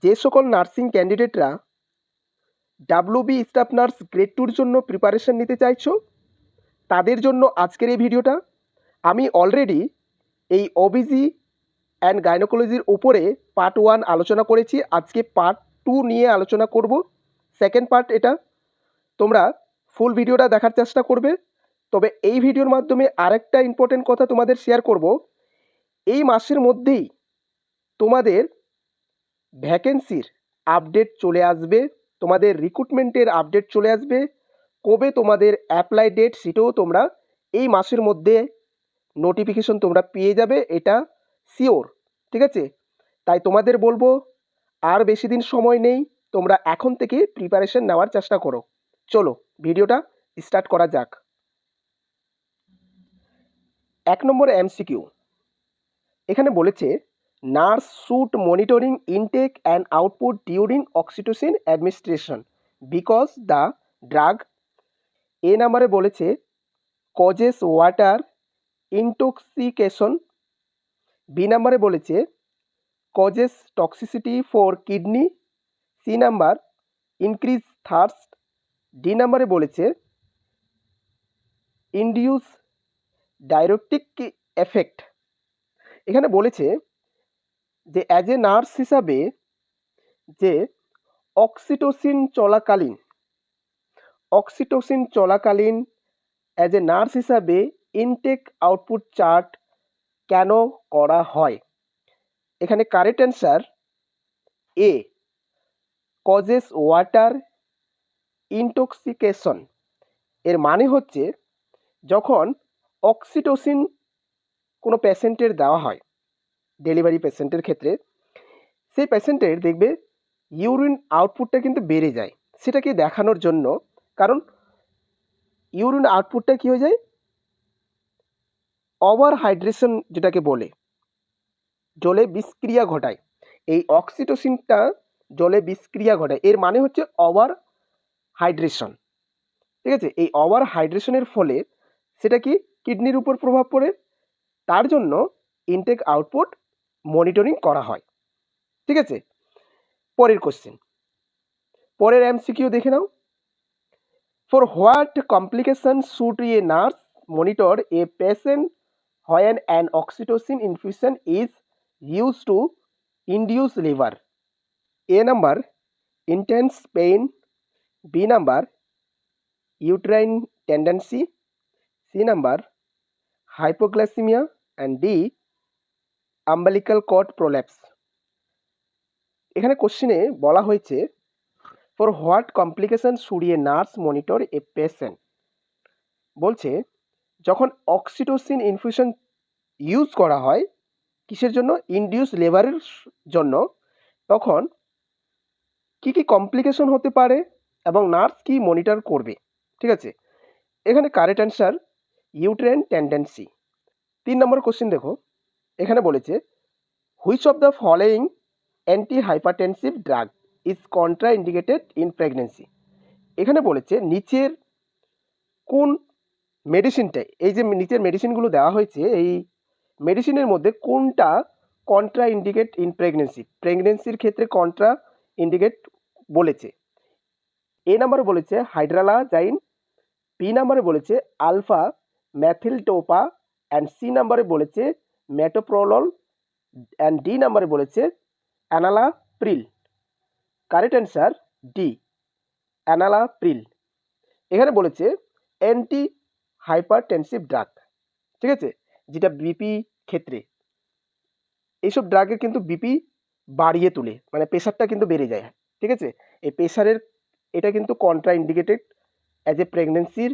যে সকল নার্সিং ক্যান্ডিডেটরা ডাব্লিউবি স্টাফ নার্স গ্রেড 2-র জন্য প্রিপারেশন নিতে চাইছো, তাদের জন্য আজকের এই ভিডিওটা। আমি অলরেডি এই ওবিজি অ্যান্ড গাইনোকোলজির উপরে পার্ট 1 আলোচনা করেছি। আজকে পার্ট 2 নিয়ে আলোচনা করব, সেকেন্ড পার্ট এটা। তোমরা ফুল ভিডিওটা দেখার চেষ্টা করবে। তবে এই ভিডিওর মাধ্যমে আরেকটা ইম্পর্টেন্ট কথা তোমাদের শেয়ার করব। এই মাসের মধ্যেই তোমাদের ভ্যাকেন্সির আপডেট চলে আসবে, তোমাদের রিক্রুটমেন্টের আপডেট চলে আসবে। কবে তোমাদের অ্যাপ্লাই ডেট সেটাও তোমরা এই মাসের মধ্যে নোটিফিকেশন তোমরা পেয়ে যাবে, এটা শিওর। ঠিক আছে, তাই তোমাদের বলবো আর বেশি দিন সময় নেই, তোমরা এখন থেকে প্রিপারেশন নেওয়ার চেষ্টা করো। চলো ভিডিওটা স্টার্ট করা যাক। 1 নম্বর এমসিকিউ এখানে বলেছে, nurse should monitoring intake and output during oxytocin administration because the drug. A নাম্বারে বলেছে কজেস ওয়াটার ইনটক্সিকেশন। বি নাম্বারে বলেছে causes toxicity for kidney. C number increase thirst. D নাম্বারে বলেছে ইনডিউস ডাইরেক্টিক এফেক্ট। এখানে বলেছে যে অ্যাজ এ নার্স হিসাবে যে অক্সিটোসিন চলাকালীন অ্যাজ এ নার্স হিসাবে ইনটেক আউটপুট চার্ট কেন করা হয়। এখানে কারেক্ট অ্যান্সার এ, কজেস ওয়াটার ইনটক্সিকেশন। এর মানে হচ্ছে যখন অক্সিটোসিন কোনো পেশেন্টের দেওয়া হয় ডেলিভারি পেশেন্টের ক্ষেত্রে, সেই পেশেন্টের দেখবে ইউরিন আউটপুটটা কিন্তু বেড়ে যায়, সেটাকে দেখানোর জন্য। কারণ ইউরিন আউটপুটটা কী হয়ে যায়, ওভার হাইড্রেশন যেটাকে বলে, জলে বিষক্রিয়া ঘটায়। এই অক্সিটোসিনটা জলে বিষক্রিয়া ঘটায়, এর মানে হচ্ছে ওভার হাইড্রেশন। ঠিক আছে, এই ওভার হাইড্রেশনের ফলে সেটা কি কিডনির উপর প্রভাব পড়ে, তার জন্য ইনটেক আউটপুট মনিটরিং করা হয়। ঠিক আছে, পরের কোশ্চেন, পরের এমসিকিউ দেখে নাও। For what complication should a nurse monitor a patient when an oxytocin infusion is used to induce labor? A number intense pain, B number uterine tendency, C number hypoglycemia, and D umbilical cord prolapse. এখানে কোশ্চেনে বলা হয়েছে for what complication should a nurse monitor a patient. বলছে যখন oxytocin infusion use করা হয় কিসের জন্য, ইনডিউস লেবারের জন্য, তখন কি কি কমপ্লিকেশন হতে পারে এবং নার্স কি মনিটর করবে। ঠিক আছে, এখানে কারেক্ট অ্যান্সার ইউট্রেন টেন্ডেন্সি। 3 নম্বর কোশ্চেন দেখো, এখানে বলেছে which of the following anti hypertensive drug is contra indicated in pregnancy. এখানে বলেছে নিচের কোন মেডিসিনটা, এই যে নিচের মেডিসিনগুলো দেওয়া হয়েছে, এই মেডিসিনের মধ্যে কোনটা কন্ট্রা ইন্ডিকেট ইন প্রেগনেন্সি, প্রেগনেন্সির ক্ষেত্রে কন্ট্রা ইন্ডিকেট বলেছে। এ নাম্বারে বলেছে হাইড্রালাজাইন, বি নাম্বারে বলেছে আলফা ম্যাথিলটোপা, অ্যান্ড সি নাম্বারে বলেছে মেটোপ্রোলল, অ্যান্ড ডি নাম্বারে বলেছে enalapril. Correct answer D, enalapril. এখানে বলেছে অ্যান্টি হাইপারটেনসিভ ড্রাগ। ঠিক আছে, যেটা বিপি ক্ষেত্রে, এইসব ড্রাগের কিন্তু বিপি বাড়িয়ে তোলে, মানে প্রেশারটা কিন্তু বেড়ে যায়। ঠিক আছে, এই প্রেশারের এটা কিন্তু কন্ট্রা ইন্ডিকেটেড অ্যাজ এ প্রেগনেন্সির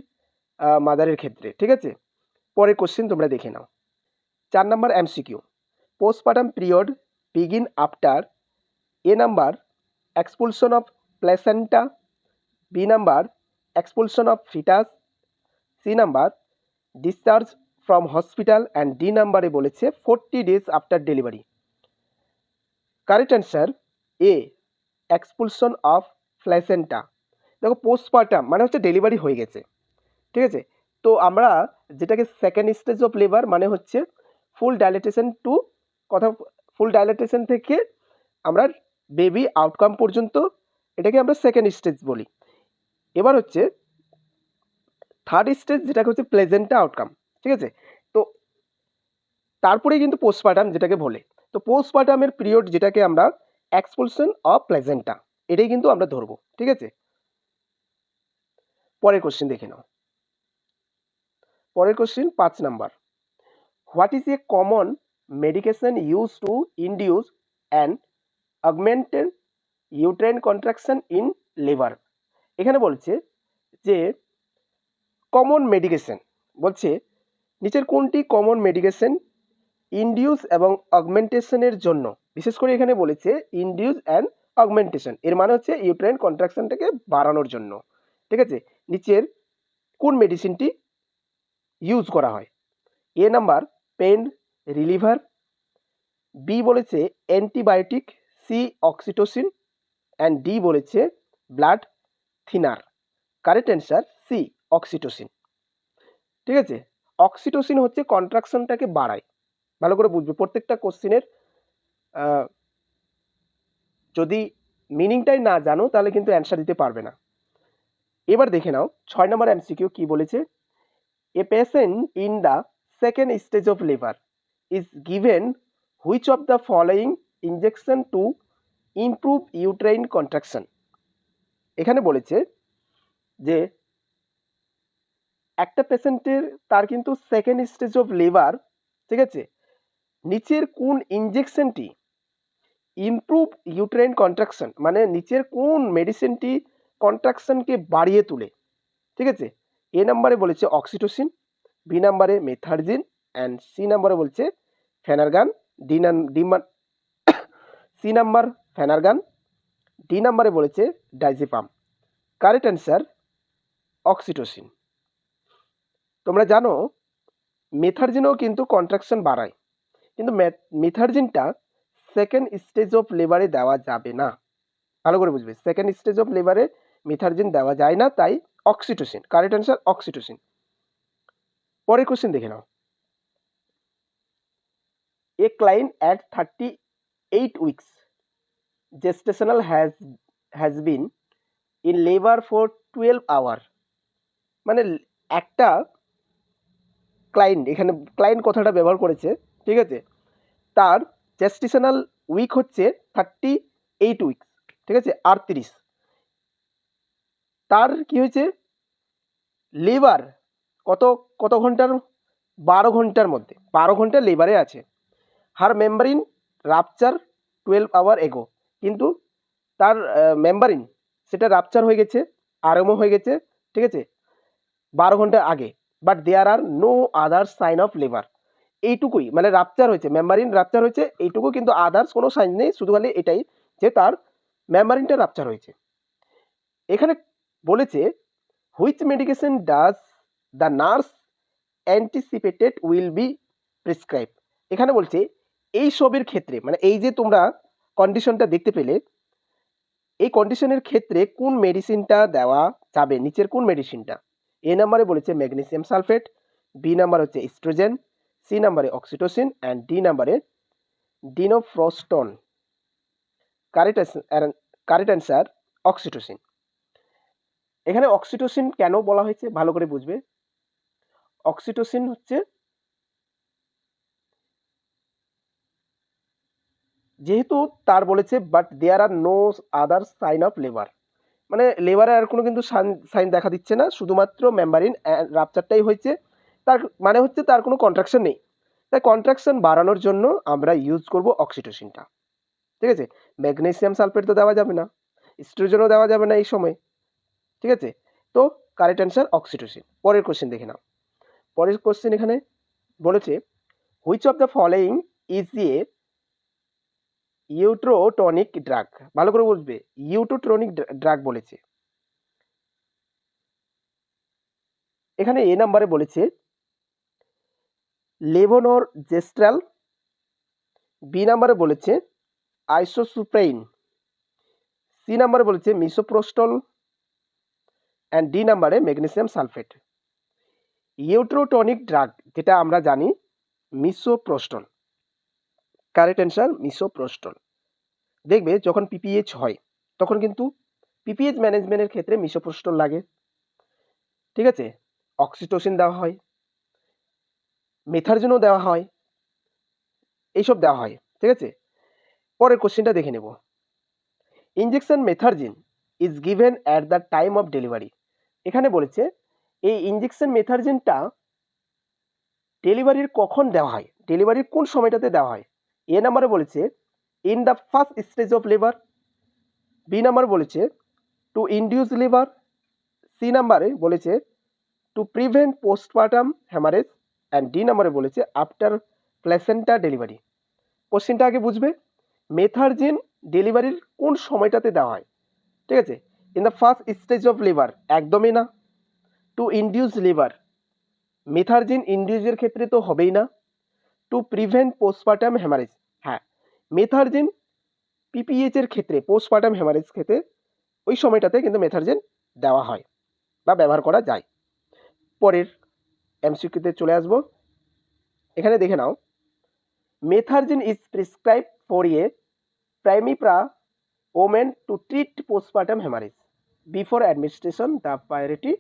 মাদারের ক্ষেত্রে। ঠিক আছে, পরের কোশ্চেন তোমরা দেখে নাও। 4 number MCQ, postpartum period begin after A number expulsion of placenta, B number expulsion of foetus, C number discharge from hospital, and D নাম্বারে বলেছে 40 days after delivery. Correct answer A, expulsion of placenta. দেখো postpartum মানে হচ্ছে delivery হয়ে গেছে। ঠিক আছে, তো আমরা যেটাকে সেকেন্ড স্টেজ অফ লেবার মানে হচ্ছে ফুল ডাইলেটেশন টু, কথা ফুল ডাইলেটেশন থেকে আমরা বেবি আউটকাম পর্যন্ত, এটাকে আমরা সেকেন্ড স্টেজ বলি। এবার হচ্ছে থার্ড স্টেজ, যেটাকে হচ্ছে প্লেজেন্টা আউটকাম, ঠিক আছে। তো তারপরে কিন্তু পোস্টপার্টাম যেটাকে বলে। তো পোস্টপার্টামের পিরিয়ড যেটাকে আমরা এক্সপলশন অফ প্লেজেন্টা, এটাই কিন্তু আমরা ধরবো, ঠিক আছে। পরের কোশ্চেন দেখে নাও। পরের question 5 number, what is a common medication use to induce and augmented uterine contraction in liver. এখানে বলছে যে কমন মেডিকেশন, বলছে নিচের কোনটি কমন মেডিকেশন ইন্ডিউস এবং অগমেন্টেশনের জন্য, বিশেষ করে এখানে বলেছে ইন্ডিউস অ্যান্ড অগমেন্টেশন, এর মানে হচ্ছে ইউট্রাইন কন্ট্রাকশনটাকে বাড়ানোর জন্য, ঠিক আছে। নিচের কোন মেডিসিনটি ইউজ করা হয়? A number pain reliever, B বলেছে antibiotic, C oxytocin, and D বলেছে blood thinner. Correct answer C oxytocin, ঠিক আছে। অক্সিটোসিন হচ্ছে কন্ট্রাকশনটাকে বাড়ায়, ভালো করে বুঝবে। প্রত্যেকটা কোশ্চিনের যদি মিনিংটাই না জানো তাহলে কিন্তু অ্যান্সার দিতে পারবে না। এবার দেখে নাও 6 নম্বর এমসিকিউ কি বলেছে। A patient in the second stage of liver is given which of the following injection to improve uterine contraction. এখানে বলেছে যে একটা পেশেন্টের তার কিন্তু সেকেন্ড স্টেজ অফ লিভার, ঠিক আছে, নিচের কোন ইনজেকশনটি ইমপ্রুভ ইউট্রাইন কন্ট্রাকশন, মানে নিচের কোন মেডিসিনটি কন্ট্রাকশনকে বাড়িয়ে তোলে, ঠিক আছে। এ নাম্বারে বলেছে অক্সিটোসিন, বি নাম্বারে মেথারজিন, অ্যান্ড সি নাম্বারে বলছে Phenergan, C number Phenergan, D নাম্বারে বলেছে ডাইজিপাম। Correct answer oxytocin. তোমরা জানো মেথারজিনও কিন্তু কন্ট্রাকশন বাড়ায়, কিন্তু মেথারজিনটা সেকেন্ড স্টেজ অফ লিভারে দেওয়া যাবে না, ভালো করে বুঝবে। সেকেন্ড স্টেজ অফ লিভারে মেথারজিন দেওয়া যায় না, তাই অক্সিটোসিন। Correct answer oxytocin. পরের কোশ্চেন দেখে নাও। A client at 38 weeks gestational has been in labor for 12 hours, মানে একটা ক্লায়েন্ট, এখানে ক্লায়েন্ট কথাটা ব্যবহার করেছে, ঠিক আছে, তার জেস্টেশনাল উইক হচ্ছে 38 weeks, ঠিক আছে, 38। তার কি হয়েছে, লেবার কত কত ঘন্টার, 12 ঘন্টার মধ্যে, 12 ঘন্টা লেবারে আছে। হার মেম্বারিন রাপচার 12 hours এগো, কিন্তু তার মেম্বারিন সেটা রাপচার হয়ে গেছে, আরএমও হয়ে গেছে, ঠিক আছে, 12 ঘন্টা আগে। But there are no other sign of labour, এইটুকুই, মানে রাপচার হয়েছে, মেম্বারিন রাপচার হয়েছে এইটুকু, কিন্তু আদার্স কোনো সাইন নেই, শুধু খালি এটাই যে তার মেম্বারিনটা রাপচার হয়েছে। এখানে বলেছে which medication does the nurse anticipated will be prescribe. এখানে বলছে এই সবের ক্ষেত্রে, মানে এই যে তোমরা কন্ডিশনটা দেখতে পেলে, এই কন্ডিশনের ক্ষেত্রে কোন মেডিসিনটা দেওয়া যাবে, নিচের কোন মেডিসিনটা। এ নাম্বারে বলেছে ম্যাগনেসিয়াম সালফেট, বি নাম্বার হচ্ছে ইস্ট্রোজেন, সি নাম্বারে অক্সিটোসিন, অ্যান্ড ডি নাম্বারে ডিনোফ্রস্টন। Correct answer oxytocin. এখানে অক্সিটোসিন কেন বলা হয়েছে ভালো করে বুঝবে। অক্সিটোসিন হচ্ছে যেহেতু তার বলেছে but there are no other sign of labour, মানে লেবারে আর কোনো কিন্তু সাইন দেখা দিচ্ছে না, শুধুমাত্র মেম্বারিন রাপচারটাই হয়েছে, তার মানে হচ্ছে তার কোনো কন্ট্রাকশন নেই, তাই কন্ট্রাকশন বাড়ানোর জন্য আমরা ইউজ করব অক্সিটোসিনটা, ঠিক আছে। ম্যাগনেসিয়াম সালফেট তো দেওয়া যাবে না, স্ট্রোজেনও দেওয়া যাবে না এই সময়, ঠিক আছে। তো কারেক্ট অ্যান্সার অক্সিটোসিন। পরের কোশ্চেন দেখে নাও। পরের কোশ্চেন এখানে বলেছে which of the following is a uterotonic drug, ভালো করে বুঝবে, ইউট্রোটনিক ড্রাগ বলেছে। এখানে এ নাম্বারে বলেছে লেভোনরজেস্ট্রাল, বি নাম্বারে বলেছে আইসোসুপ্রাইন, সি নাম্বারে বলেছে মিসোপ্রোস্টল, অ্যান্ড ডি নাম্বারে ম্যাগনেসিয়াম সালফেট। ইউট্রোটনিক ড্রাগ যেটা আমরা জানি মিসোপ্রোস্টল, কারেক্ট অ্যান্সার মিসোপ্রোস্টল। দেখবে যখন পিপিএইচ হয় তখন কিন্তু পিপিএইচ ম্যানেজমেন্টের ক্ষেত্রে মিসোপ্রোস্টল লাগে, ঠিক আছে, অক্সিটোসিন দেওয়া হয়, মেথারজিনও দেওয়া হয়, এইসব দেওয়া হয়, ঠিক আছে। পরের কোশ্চেনটা দেখে নেব। Injection methergine is given at the time of delivery. এখানে বলেছে এই ইনজেকশন মেথারজিনটা ডেলিভারির কখন দেওয়া হয়, ডেলিভারির কোন সময়টাতে দেওয়া হয়। এ নাম্বারে বলেছে in the first stage of labour, B number বলেছে টু ইনডিউস লেবার, সি নাম্বারে বলেছে to prevent postpartum haemorrhage, and D নাম্বারে বলেছে আফটার প্লেসেন্টা ডেলিভারি। কোশ্চেনটা আগে বুঝবে, মেথারজিন ডেলিভারির কোন সময়টাতে দেওয়া হয়, ঠিক আছে। In the first stage of labour একদমই না। টু ইনডিউস লেবার, মেথারজিন ইনডিউসের ক্ষেত্রে তো হবেই না। টু প্রিভেন্ট পোস্টপার্টাম হ্যামারেজ, হ্যাঁ, মেথারজিন পিপিএইচ এর ক্ষেত্রে পোস্টপার্টাম হ্যামারেজ ক্ষেত্রে ওই সময়টাতে কিন্তু মেথারজিন দেওয়া হয় বা ব্যবহার করা যায়। পরের এমসিকিউতে চলে আসব। এখানে দেখে নাও, methergine is prescribe for a primipara women to treat postpartum haemorrhage before administration the priority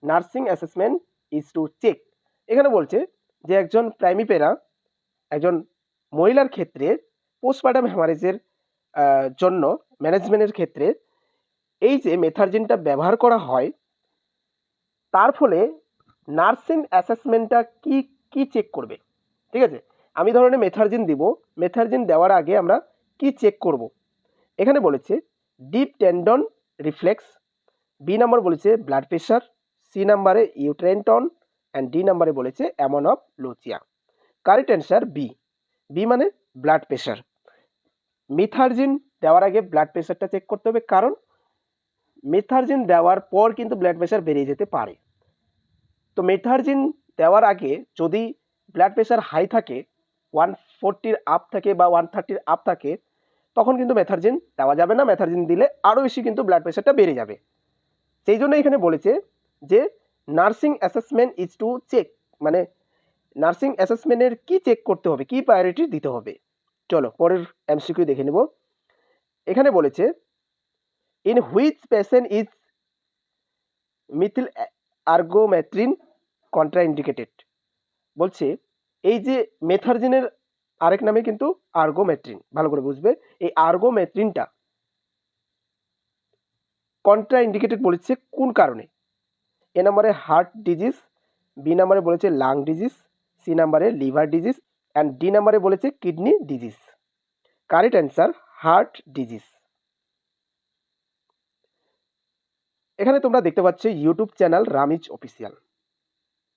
nursing assessment is to check. এখানে বলছে যে একজন প্রাইমিপেরা, একজন মহিলার ক্ষেত্রে পোস্টপার্টাম হ্যামারেজের জন্য ম্যানেজমেন্টের ক্ষেত্রে এই যে মেথারজিনটা ব্যবহার করা হয়, তার ফলে নার্সিং অ্যাসেসমেন্টটা কি কি চেক করবে, ঠিক আছে। আমি ধরনের মেথারজিন দিব, মেথারজিন দেওয়ার আগে আমরা কি চেক করব। এখানে বলেছে deep tendon reflex, B number বলেছে ব্লাড প্রেশার, সি নাম্বারে ইউট্রেন টন, অ্যান্ড ডি নাম্বারে বলেছে amount of lochia. Correct answer B, B মানে ব্লাড প্রেশার। মেথারজিন দেওয়ার আগে ব্লাড প্রেশারটা চেক করতে হবে, কারণ মেথারজিন দেওয়ার পর কিন্তু ব্লাড প্রেশার বেড়ে যেতে পারে। তো মেথারজিন দেওয়ার আগে যদি ব্লাড প্রেশার হাই থাকে, 140 আপ থাকে বা 130 আপ থাকে, তখন কিন্তু মেথারজিন দেওয়া যাবে না। মেথারজিন দিলে আরও বেশি কিন্তু ব্লাড প্রেশারটা বেড়ে যাবে। সেই জন্য এখানে বলেছে যে nursing assessment is to check, মানে নার্সিং অ্যাসেসমেন্টের কি চেক করতে হবে, কি প্রায়োরিটি দিতে হবে। চলো পরের এমসিকিউ দেখে নেব। এখানে বলেছে in which patient is methyl ergometrine contraindicated. বলছে এই যে মেথারজিনের আরেক নামে কিন্তু আর্গোমেট্রিন, ভালো করে বুঝবে। এই আর্গোমেট্রিনটা কন্ট্রাইন্ডিকেটেড বলেছে কোন কারণে। এ নম্বরে হার্ট ডিজিজ, বি নম্বরে বলেছে লাং ডিজিজ, সি নম্বরে লিভার ডিজিজ, অ্যান্ড ডি নম্বরে বলেছে kidney disease. Correct answer heart disease. এখানে তোমরা দেখতে পাচ্ছ ইউটিউব চ্যানেল রামিজ অফিসিয়াল।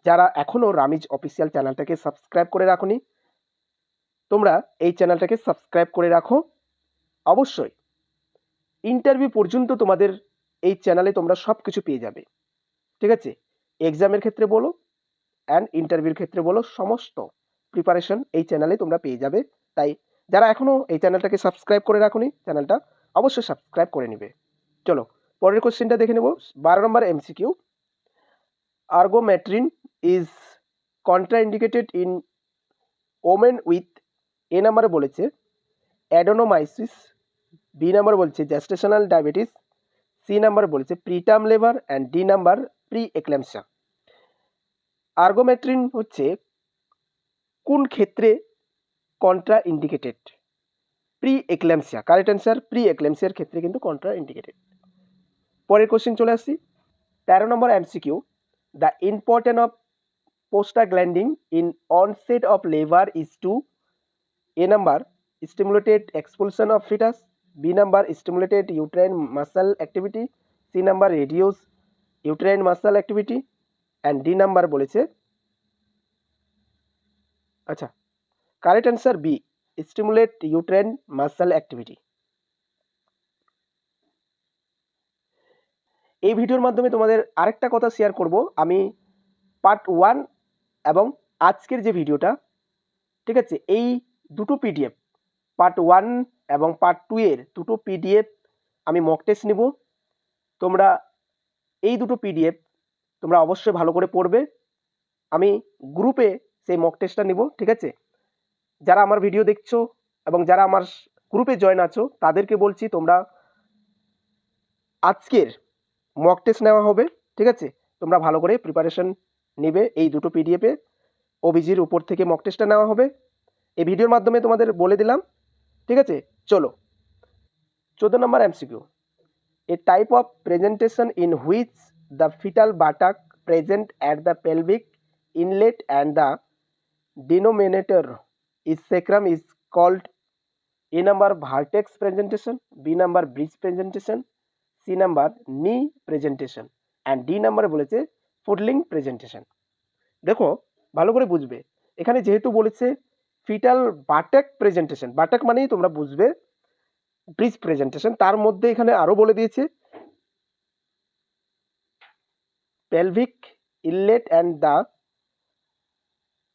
যারা এখনও রামিজ অফিসিয়াল চ্যানেলটাকে সাবস্ক্রাইব করে রাখোনি, তোমরা এই চ্যানেলটাকে সাবস্ক্রাইব করে রাখো। অবশ্যই ইন্টারভিউ পর্যন্ত তোমাদের এই চ্যানেলে তোমরা সব কিছু পেয়ে যাবে, ঠিক আছে। এক্সামের ক্ষেত্রে বলো অ্যান্ড ইন্টারভিউর ক্ষেত্রে বলো, সমস্ত প্রিপারেশন এই চ্যানেলে তোমরা পেয়ে যাবে। তাই যারা এখনও এই চ্যানেলটাকে সাবস্ক্রাইব করে রাখোনি, চ্যানেলটা অবশ্যই সাবস্ক্রাইব করে নিবে। চলো পরের কোশ্চেনটা দেখে নেব। 12 number MCQ, ergometrine is contraindicated in women with, A নাম্বারে বলেছে অ্যাডেনোমাইসিস, বি নাম্বার বলছে জেস্টেশনাল ডায়াবেটিস, সি নাম্বার বলেছে preterm labour, and D number pre eclampsia. Ergometrine হচ্ছে কোন ক্ষেত্রে contraindicated? Pre eclampsia. Correct answer pre এক্ল্যাম্পসিয়ার ক্ষেত্রে কিন্তু কন্ট্রা ইন্ডিকেটেড। পরের কোশ্চেন চলে আসছি। 13 number MCQ, the important of prostaglandin in onset of labour is to, A number stimulated expulsion of foetus, B number stimulated uterine muscle activity, C number reduce uterine muscle activity, and D number বলেছে, আচ্ছা, correct answer B, stimulate uterine muscle activity. এই ভিডিওর মাধ্যমে তোমাদের আরেকটা কথা share করব। আমি পার্ট 1 এবং আজকের যে ভিডিওটা, ঠিক আছে, এই দুটো পিডিএফ, পার্ট 1 এবং পার্ট 2 এর দুটো পিডিএফ আমি মক টেস্ট নিব। তোমরা এই দুটো পিডিএফ তোমরা অবশ্যই ভালো করে পড়বে। আমি গ্রুপে সেই মক টেস্টটা নিব, ঠিক আছে। যারা আমার ভিডিও দেখছো এবং যারা আমার গ্রুপে জয়েন আছো তাদেরকে বলছি তোমরা আজকের মক টেস্ট নেওয়া হবে, ঠিক আছে? তোমরা ভালো করে প্রিপারেশন নেবে। এই দুটো পিডিএফে ওবিজির উপর থেকে মক টেস্টটা নেওয়া হবে, এই ভিডিওর মাধ্যমে তোমাদের বলে দিলাম, ঠিক আছে? চলো 14 number MCQ, A type of presentation in which the foetal buttock present at the pelvic inlet and the denominator is sacrum is called A number vertex presentation, B number bridge presentation, C number knee presentation and D number বলেছে ফুডলিং presentation. দেখো ভালো করে বুঝবে, এখানে যেহেতু বলেছে fetal buttock presentation, buttock মানেই তোমরা বুঝবে ব্রিজ প্রেজেন্টেশন, তার মধ্যে এখানে আরো বলে দিয়েছে pelvic inlet and the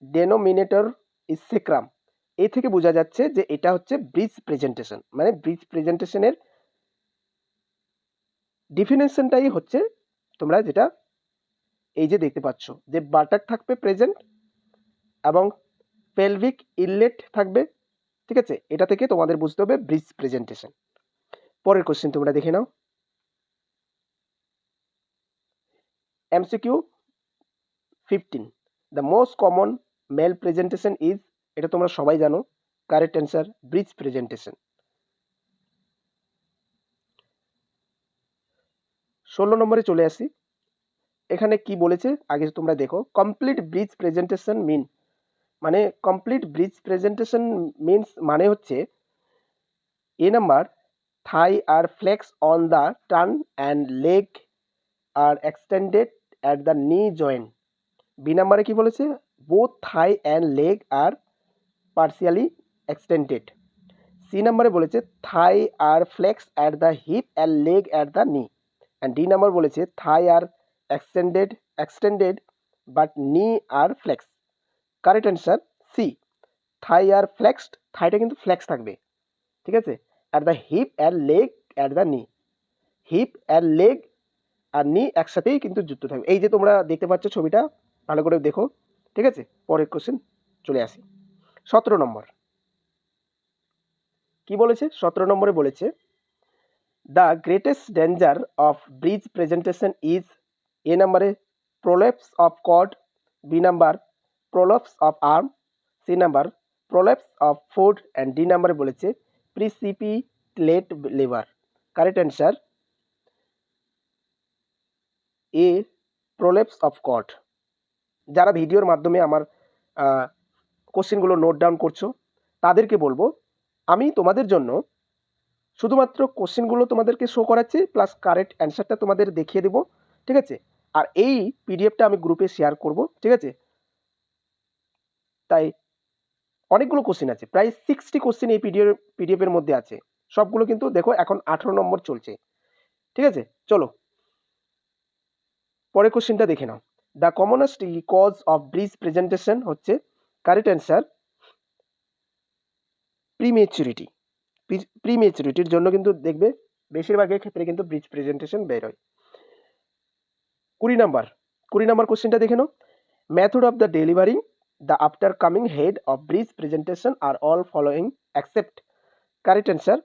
denominator is sacrum. এই থেকে বোঝা যাচ্ছে যে এটা হচ্ছে ব্রিজ প্রেজেন্টেশন, মানে ব্রিজ প্রেজেন্টেশনের ডিফিনেশনটাই হচ্ছে তোমরা যেটা এই যে দেখতে পাচ্ছ যে বাটাক থাকবে প্রেজেন্ট এবং পেলভিক ইনলেট থাকবে, ঠিক আছে? এটা থেকে তোমাদের বুঝতে হবে ব্রিজ প্রেজেন্টেশন। পরের কোশ্চেন তোমরা দেখে নাও, MCQ 15, the most common male presentation is, এটা তোমরা সবাই জানো, কারেক্ট অ্যান্সার ব্রিজ প্রেজেন্টেশন। 16 নম্বরে চলে আসি, এখানে কি বলেছে আগে তোমরা দেখো, কমপ্লিট ব্রিজ প্রেজেন্টেশন মিন, মানে কমপ্লিট ব্রিজ প্রেজেন্টেশন মিনস মানে হচ্ছে A number thigh are flex on the turn and leg are extended at the knee joint. B নাম্বারে কি বলেছে, both thigh and leg are partially extended. C নাম্বারে বলেছে thigh are flex at the hip and leg at the knee. And D number বলেছে thigh are extended but knee are flex. Correct answer C, thigh are flexed, থাইটা কিন্তু flex থাকবে, ঠিক আছে? At the hip and leg at the knee, hip and leg আর knee একসাথেই কিন্তু যুক্ত থাকবে। এই যে তোমরা দেখতে পাচ্ছ ছবিটা, ভালো করে দেখো, ঠিক আছে? পরের কোশ্চেন চলে আসি, 17 নম্বর কি বলেছে? 17 নম্বরে বলেছে the greatest danger of breech presentation is, A নাম্বারে prolapse of cord, B number prolapse of arm, C number prolapse of foot and D নাম্বারে বলেছে প্রিসিপিটেট লিভার। Correct answer A, prolapse of cord. যারা ভিডিওর মাধ্যমে আমার কোশ্চেনগুলো নোট ডাউন করছো তাদেরকে বলবো, আমি তোমাদের জন্য শুধুমাত্র কোশ্চেনগুলো তোমাদেরকে শো করাচ্ছি, প্লাস কারেক্ট অ্যান্সারটা তোমাদের দেখিয়ে দেবো, ঠিক আছে? আর এই পিডিএফটা আমি গ্রুপে শেয়ার করব, ঠিক আছে? তাই অনেকগুলো কোশ্চেন আছে, প্রায় 60 কোশ্চেন এই পিডিএফের মধ্যে আছে, সবগুলো কিন্তু দেখো এখন 18 নম্বর চলছে, ঠিক আছে? চলো পরের কোশ্চেনটা দেখে নাও, the commonest cause of breech presentation হচ্ছে, কারেক্ট অ্যান্সার প্রিমেচুরিটি। প্রিমেচুরিটির জন্য কিন্তু দেখবে বেশিরভাগের ক্ষেত্রে কিন্তু ব্রিজ প্রেজেন্টেশন বের হয়। 20 নাম্বার কোশ্চেনটা দেখে নাও, method of the delivering the after coming head of breech presentation are all following except. Correct answer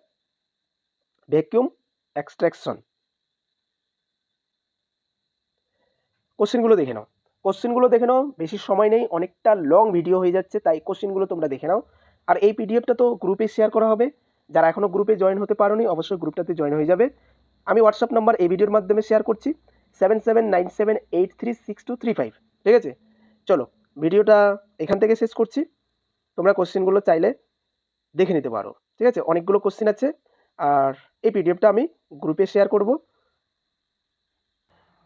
vacuum extraction. কোশ্চেনগুলো দেখে নাও, বেশি সময় নেই, অনেকটা লং ভিডিও হয়ে যাচ্ছে, তাই কোশ্চেনগুলো তোমরা দেখে নাও। আর এই পিডিএফটা তো গ্রুপে শেয়ার করা হবে, যারা এখনো গ্রুপে জয়েন হতে পারোনি অবশ্যই গ্রুপটাতে জয়েন হয়ে যাবে। আমি হোয়াটসঅ্যাপ নাম্বার এই ভিডিওর মাধ্যমে শেয়ার করছি 7797836235, ঠিক আছে? চলো ভিডিওটা এখান থেকে শেষ করছি, তোমরা কোশ্চেনগুলো চাইলে দেখে নিতে পারো, ঠিক আছে? অনেকগুলো কোশ্চেন আছে, আর এই পিডিএফটা আমি গ্রুপে শেয়ার করব,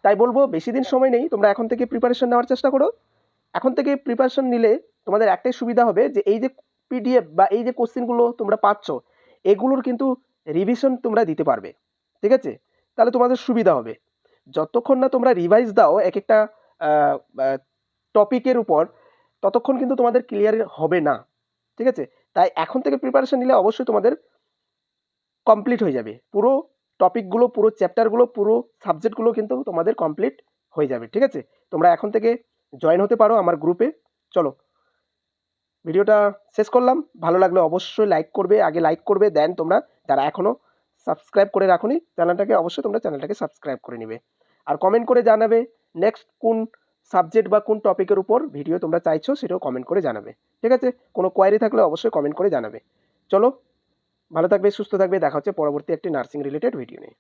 তাই বলবো বেশি দিন সময় নেই, তোমরা এখন থেকে প্রিপারেশন নেওয়ার চেষ্টা করো। এখন থেকে প্রিপারেশন নিলে তোমাদের একটাই সুবিধা হবে যে এই যে পিডিএফ বা এই যে কোশ্চেনগুলো তোমরা পাচ্ছ এগুলোর কিন্তু রিভিশন তোমরা দিতে পারবে, ঠিক আছে? তাহলে তোমাদের সুবিধা হবে। যতক্ষণ না তোমরা রিভাইজ দাও এক একটা টপিকের উপর, ততক্ষণ কিন্তু তোমাদের ক্লিয়ার হবে না, ঠিক আছে? তাই এখন থেকে প্রিপারেশন নিলে অবশ্যই তোমাদের কমপ্লিট হয়ে যাবে, পুরো টপিকগুলো, পুরো চ্যাপ্টারগুলো, পুরো সাবজেক্টগুলো কিন্তু তোমাদের কমপ্লিট হয়ে যাবে, ঠিক আছে? তোমরা এখন থেকে জয়েন হতে পারো আমার গ্রুপে। চলো ভিডিওটা শেষ করলাম। ভালো লাগলে অবশ্যই লাইক করবে, আগে লাইক করবে, দেন তোমরা যারা এখনও সাবস্ক্রাইব করে রাখোনি চ্যানেলটাকে, অবশ্যই তোমরা চ্যানেলটাকে সাবস্ক্রাইব করে নিবে। আর কমেন্ট করে জানাবে নেক্সট কোন সাবজেক্ট বা কোন টপিকের উপর ভিডিও তোমরা চাইছো, সেটাও কমেন্ট করে জানাবে। ঠিক আছে, কোনো কোয়ারি থাকলে অবশ্যই কমেন্ট করে জানাবে। চলো, ভালো থাকবে, সুস্থ থাকবে, দেখা হচ্ছে পরবর্তী একটি নার্সিং রিলেটেড ভিডিও নিয়ে।